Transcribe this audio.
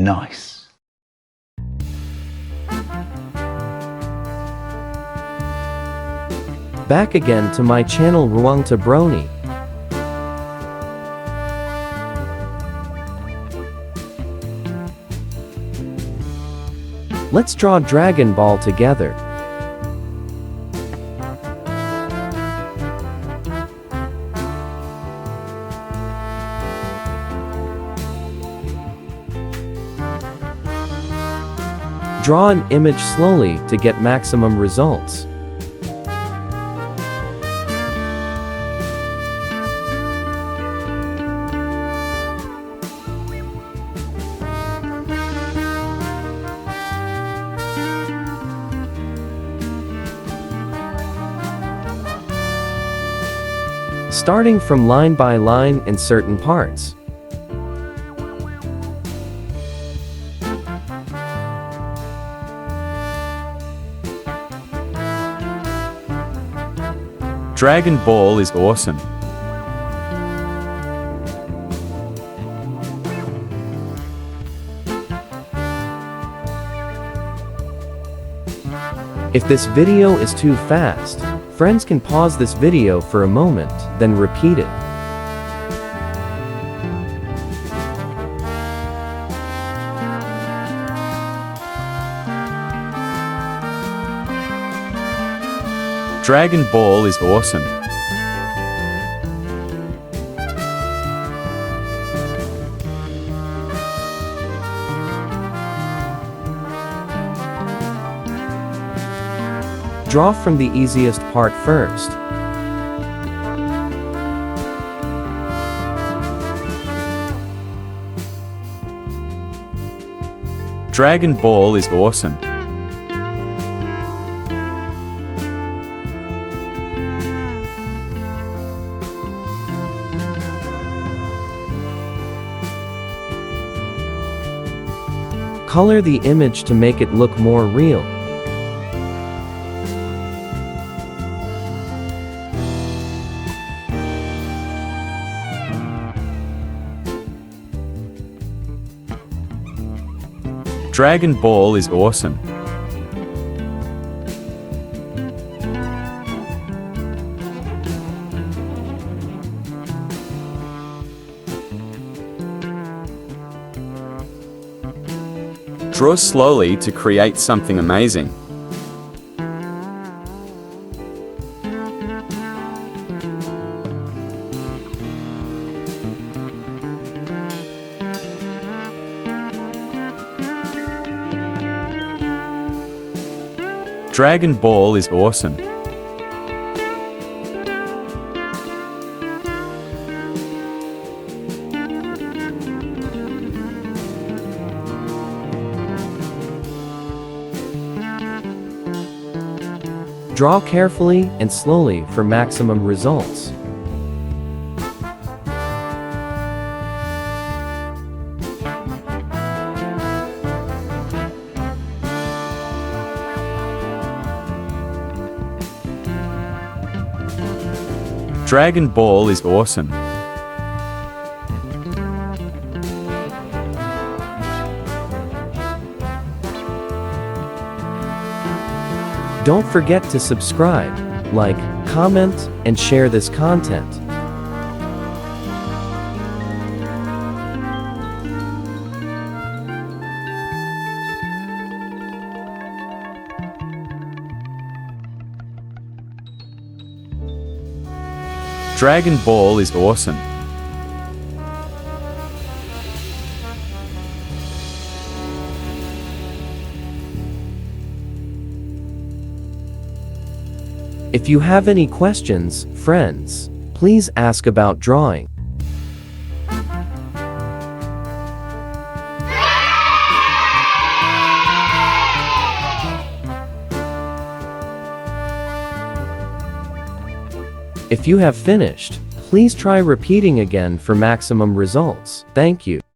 Nice. Back again to my channel Ruangtabroni. Let's draw Dragon Ball together. Draw an image slowly to get maximum results. Starting from line by line in certain parts. Dragon Ball is awesome. If this video is too fast, friends can pause this video for a moment, then repeat it. Dragon Ball is awesome. Draw from the easiest part first. Dragon Ball is awesome. Color the image to make it look more real. Dragon Ball is awesome. Draw slowly to create something amazing. Dragon Ball is awesome. Draw carefully and slowly for maximum results. Dragon Ball is awesome. Don't forget to subscribe, like, comment, and share this content. Dragon Ball is awesome. If you have any questions, friends, please ask about drawing. If you have finished, please try repeating again for maximum results. Thank you.